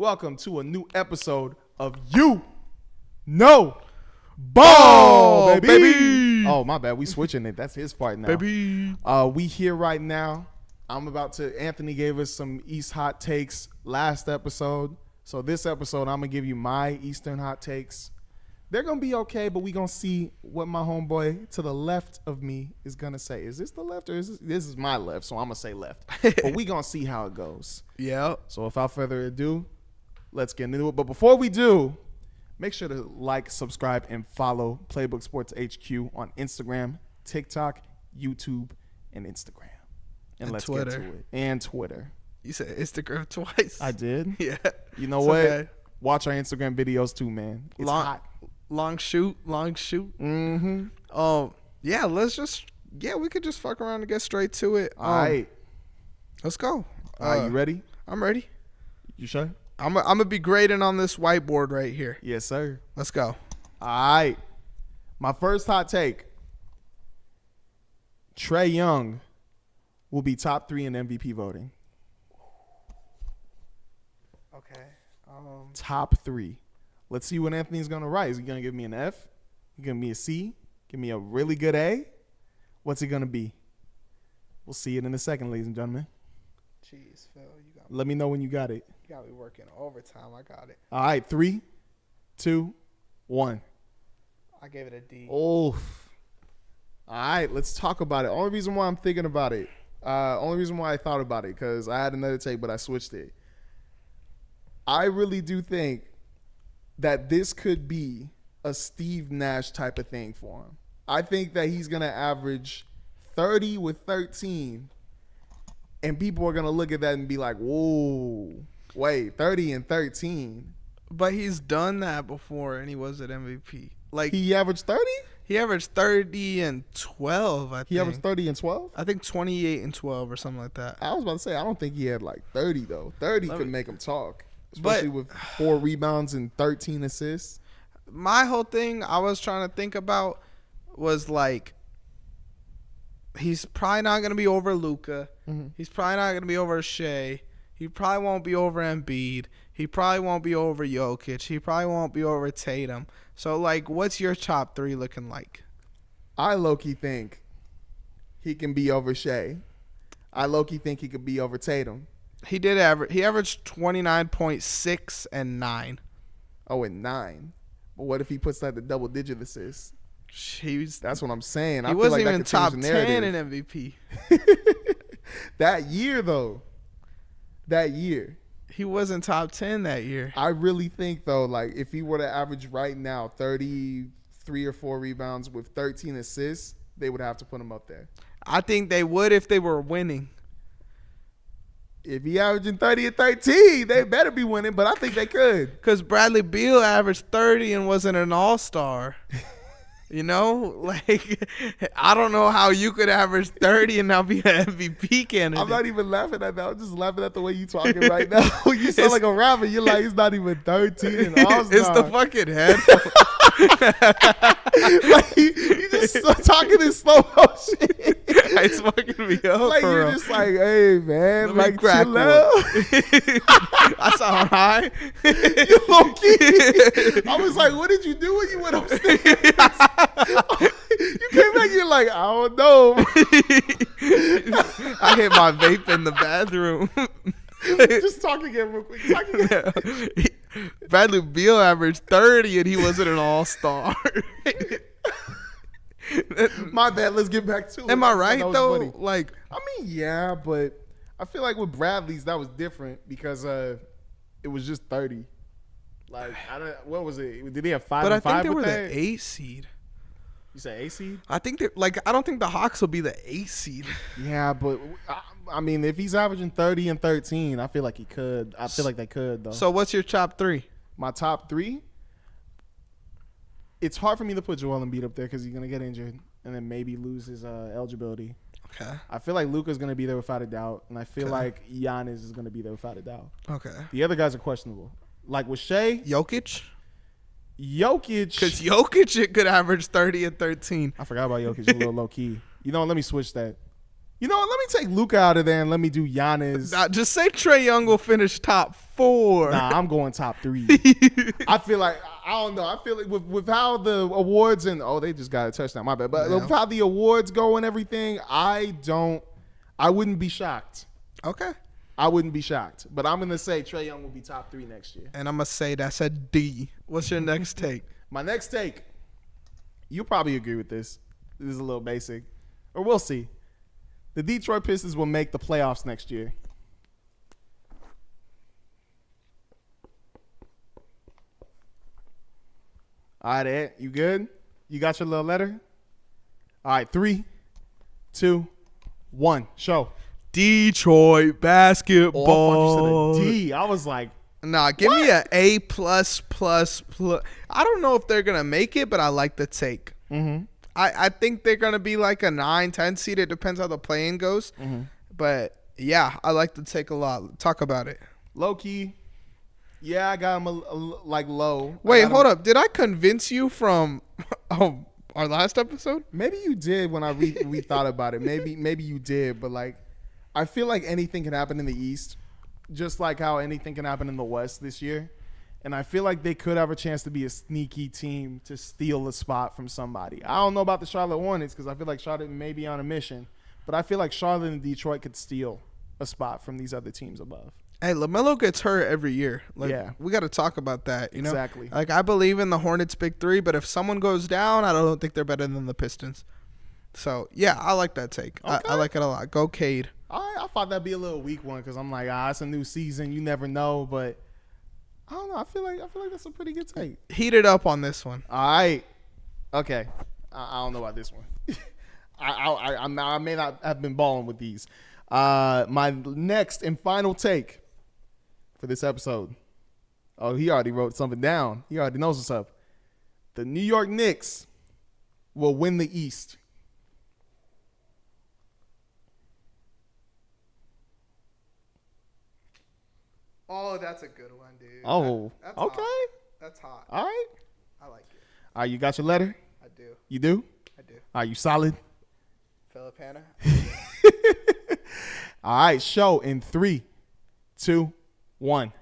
Welcome to a new episode of You Know Ball, baby. Oh, my bad. We switching it. That's his part now. Baby. We here right now. Anthony gave us some East hot takes last episode. So this episode, I'm going to give you my Eastern hot takes. They're going to be okay, but we're going to see what my homeboy to the left of me is going to say. Is this the left or is this is my left, so I'm going to say left. But we're going to see how it goes. Yeah. So without further ado, let's get into it. But before we do, make sure to like, subscribe, and follow Playbook Sports HQ on Instagram, TikTok, YouTube, and Instagram. And let's Twitter. get to it. And Twitter. You said Instagram twice. I did? Yeah. You know It's what? okay. Watch our Instagram videos too, man. It's hot. Long shoot. Mm-hmm. Yeah, we could just fuck around and get straight to it. All right. Let's go. You ready? I'm ready. You sure? I'm going to be grading on this whiteboard right here. Yes, sir. Let's go. All right. My first hot take. Trae Young will be top 3 in MVP voting. Okay. Top 3. Let's see what Anthony's going to write. Is he going to give me an F? He going to give me a C? Give me a really good A? What's he going to be? We'll see it in a second, ladies and gentlemen. Jeez, Phil. Let me know when you got it. You got me working overtime. I got it. All right. 3, 2, 1. I gave it a D. Oh. All right. Let's talk about it. Only reason why I'm thinking about it. Only reason why I thought about it, because I had another take, but I switched it. I really do think that this could be a Steve Nash type of thing for him. I think that he's going to average 30 with 13, and people are going to look at that and be like, whoa, wait, 30 and 13. But he's done that before, and he was at MVP. Like He averaged 30? He averaged 30 and 12, I think. He averaged 30 and 12? I think 28 and 12 or something like that. I was about to say, I don't think he had like 30, though. 30 could make him talk, especially But- with 4 rebounds and 13 assists. My whole thing I was trying to think about was like, he's probably not going to be over Luka. Mm-hmm. He's probably not going to be over Shea. He probably won't be over Embiid. He probably won't be over Jokic. He probably won't be over Tatum. So, like, what's your top 3 looking like? I low-key think he can be over Shea. I low-key think he could be over Tatum. He averaged 29.6 and 9. Oh, and 9. But what if he puts like the double-digit assists? That's what I'm saying. He wasn't even top 10 in MVP. That year, though. That year. He wasn't top 10 that year. I really think, though, like, if he were to average right now 33 or 4 rebounds with 13 assists, they would have to put him up there. I think they would if they were winning. If he averaging 30 and 13, they better be winning, but I think they could. Because Bradley Beal averaged 30 and wasn't an all-star. You know? Like, I don't know how you could average 30 and not be an MVP candidate. I'm not even laughing at that. I'm just laughing at the way you talking right now. You sound like a rapper. You're like, he's not even 13 and all-star. It's the fucking head. Like, you just talking in slow motion. It's fucking me up, Like, bro. you're just like, hey, man, Let me like, crack chill out. I sound high. You low-key. I was like, what did you do when you went upstairs? You came back, you're like, I don't know. I hit my vape in the bathroom. Just talk again real quick. Talk again. Bradley Beal averaged 30 and he wasn't an all-star. My bad. Let's get back to it. Am I right, That was though? funny. Like, I mean, yeah, but I feel like with Bradley's, that was different because it was just 30. Like, what was it? Did he have 5 but I and think 5 they with were that? the 8 seed. You say 8 seed? I think I don't think the Hawks will be the 8 seed. Yeah, but I mean, if he's averaging 30 and 13, I feel like he could. I feel like they could, though. So what's your top 3? My top 3? It's hard for me to put Joel Embiid up there because he's going to get injured and then maybe lose his eligibility. Okay. I feel like Luka's going to be there without a doubt, and I feel like Giannis is going to be there without a doubt. Okay. The other guys are questionable. Like with Shea, Jokic? Because Because Jokic could average 30 and 13. I forgot about Jokic a little low key. You know, let me switch that. You know what? Let me take Luka out of there and let me do Giannis. Nah, just say Trae Young will finish top 4. Nah, I'm going top 3. I feel like I don't know. I feel like with how the awards and they just got a touchdown. My bad. But with how the awards go and everything, I wouldn't be shocked. Okay. I wouldn't be shocked. But I'm gonna say Trae Young will be top 3 next year. And I'm gonna say that's a D. What's your next take? My next take. You'll probably agree with this. This is a little basic, or we'll see. The Detroit Pistons will make the playoffs next year. All right, Ed, you good? You got your little letter? All right, 3, 2, 1, show. Detroit basketball. Oh, I thought you said a D. I was like, nah, give me an A+++. I don't know if they're gonna make it, but I like the take. mm-hmm. I think they're gonna be like a 9-10 seed. It depends how the play-in goes. Mm-hmm. But yeah, I like the take a lot. Talk about it. Low key. Yeah, I got him like low. Wait, hold up. Did I convince you from our last episode? Maybe you did when I rethought about it. Maybe you did, but like, I feel like anything can happen in the East, just like how anything can happen in the West this year. And I feel like they could have a chance to be a sneaky team to steal a spot from somebody. I don't know about the Charlotte Hornets because I feel like Charlotte may be on a mission, but I feel like Charlotte and Detroit could steal a spot from these other teams above. Hey, LaMelo gets hurt every year. Like, yeah. We got to talk about that. You know? Exactly. Like, I believe in the Hornets' big 3, but if someone goes down, I don't think they're better than the Pistons. So, yeah, I like that take. Okay. I like it a lot. Go Cade. I thought that'd be a little weak one because I'm like, it's a new season. You never know, but I don't know. I feel like that's a pretty good take. Heat it up on this one. All right. Okay. I don't know about this one. I may not have been balling with these. My next and final take for this episode. Oh, he already wrote something down. He already knows what's up. The New York Knicks will win the East. Oh, that's a good one, dude. Oh, that's okay. Hot. That's hot. All right. I like it. All right, you got your letter? I do. You do? I do. Are you solid? Philip Hanna? All right, show in 3, 2, 1.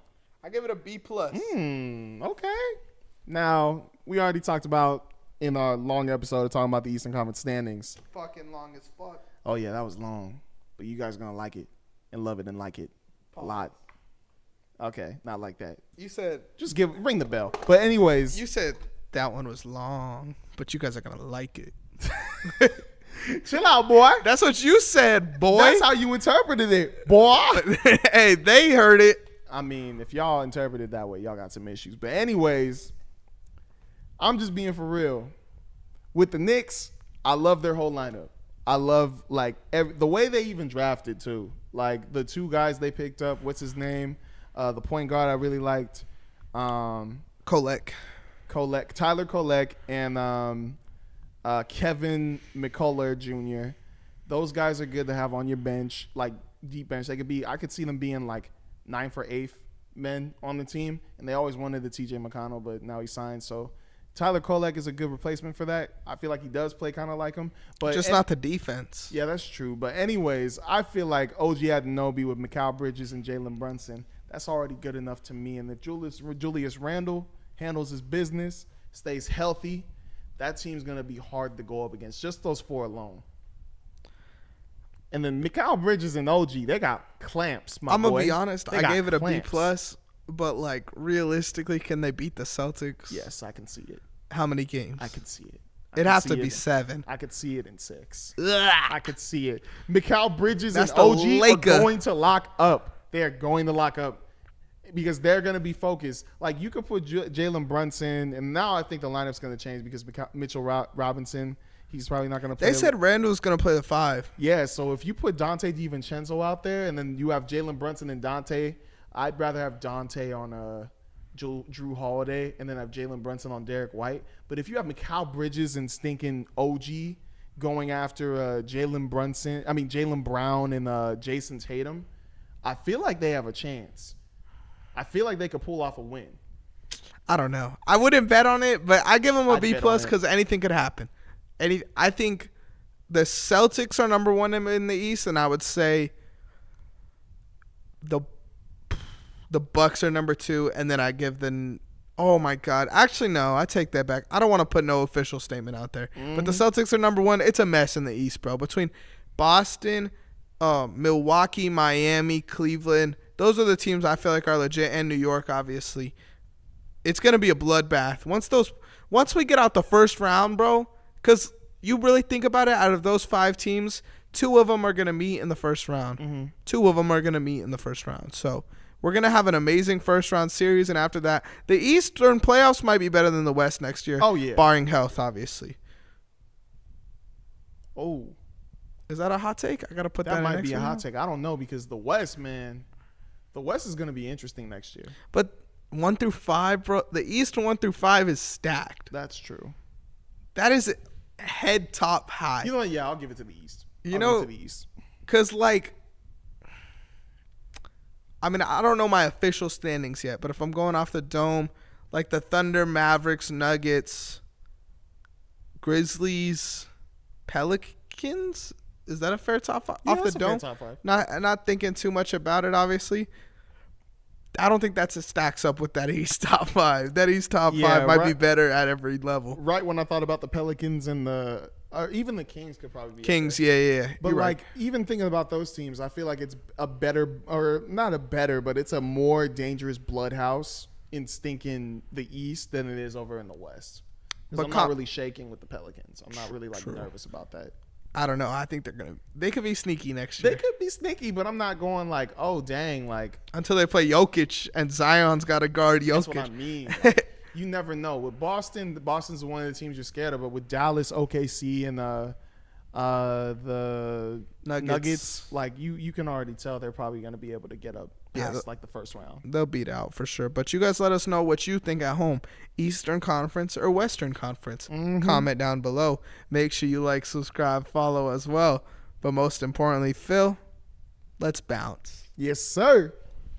I give it a B+. Okay. Now, we already talked about in our long episode of talking about the Eastern Conference standings. Fucking long as fuck. Oh, yeah, that was long. But you guys are going to like it and love it and like it a lot. Okay, not like that. You said... Just ring the bell. But anyways. You said that one was long, but you guys are going to like it. Chill out, boy. That's what you said, boy. That's how you interpreted it, boy. Hey, they heard it. I mean, if y'all interpret it that way, y'all got some issues. But anyways, I'm just being for real. With the Knicks, I love their whole lineup. I love, like, the way they even drafted, too. Like, the 2 guys they picked up, what's his name? The point guard I really liked. Kolek. Tyler Kolek and Kevin McCullough Jr. Those guys are good to have on your bench, like deep bench. I could see them being like 9th or 8th men on the team, and they always wanted the TJ McConnell, but now he signed. So Tyler Kolek is a good replacement for that. I feel like he does play kind of like him, but just not the defense. Yeah, that's true. But anyways, I feel like OG Anunoby with Mikal Bridges and Jalen Brunson, that's already good enough to me. And if Julius Randle handles his business, stays healthy, that team's going to be hard to go up against. Just those 4 alone. And then Mikal Bridges and OG, they got clamps, my boy. I'm going to be honest. I gave it a clamps. B+, but, like, realistically, can they beat the Celtics? Yes, I can see it. How many games? I can see it. It has to be 7. I could see it in 6. Ugh. I could see it. Mikal Bridges That's and OG the are going to lock up. They are going to lock up because they're going to be focused. Like, you could put Jalen Brunson, and now I think the lineup's going to change because Mitchell Robinson, he's probably not going to play. They said Randall's going to play the 5. Yeah, so if you put Dante DiVincenzo out there and then you have Jalen Brunson and Dante, I'd rather have Dante on Drew Holiday and then have Jalen Brunson on Derek White. But if you have Mikal Bridges and stinking OG going after Jalen Brown and Jason Tatum, I feel like they have a chance. I feel like they could pull off a win. I don't know. I wouldn't bet on it, but I give them a I'd B+ bet on it. because anything could happen. I think the Celtics are number one in the East, and I would say the Bucks are number two, and then I give the. Oh my God! Actually, no, I take that back. I don't want to put no official statement out there, but the Celtics are number one. It's a mess in the East, bro. Between Boston, Milwaukee, Miami, Cleveland, those are the teams I feel like are legit, and New York, obviously. It's gonna be a bloodbath once we get out the first round, bro. Because you really think about it, out of those 5 teams, 2 of them are gonna meet in the first round. 2 of them are gonna meet in the first round. So we're gonna have an amazing first round series, and after that, the Eastern playoffs might be better than the West next year. Oh yeah, barring health, obviously. Oh, is that a hot take? I gotta put that. That might be a hot take. I don't know, because the West, man, the West is gonna be interesting next year. But 1 through 5, bro. The East 1 through 5 is stacked. That's true. That is head top high. You know what? Yeah, I'll give it to the East. Because like, I mean, I don't know my official standings yet, but if I'm going off the dome, like the Thunder, Mavericks, Nuggets, Grizzlies, Pelicans, is that a fair top 5 off the dome? Fair top 5. Not thinking too much about it, obviously. I don't think that's stacks up with that East top 5. That East top 5 might be better at every level. Right when I thought about the Pelicans and even the Kings could probably be Kings, yeah. But like, even thinking about those teams, I feel like it's a better, or not a better, but it's a more dangerous bloodhouse in stinking the East than it is over in the West. Because I'm not really shaking with the Pelicans. I'm not really nervous about that. I don't know. I think they could be sneaky next year. They could be sneaky, but I'm not going like, oh dang, like, until they play Jokic and Zion's got to guard Jokic. That's what I mean. Like, you never know. With Boston's one of the teams you're scared of, but with Dallas, OKC, and the Nuggets, like you can already tell they're probably going to be able to get up past like the first round. They'll beat out for sure. But you guys let us know what you think at home. Eastern Conference or Western Conference. Comment down below. Make sure you like, subscribe, follow as well. But most importantly, Phil, let's bounce. Yes, sir.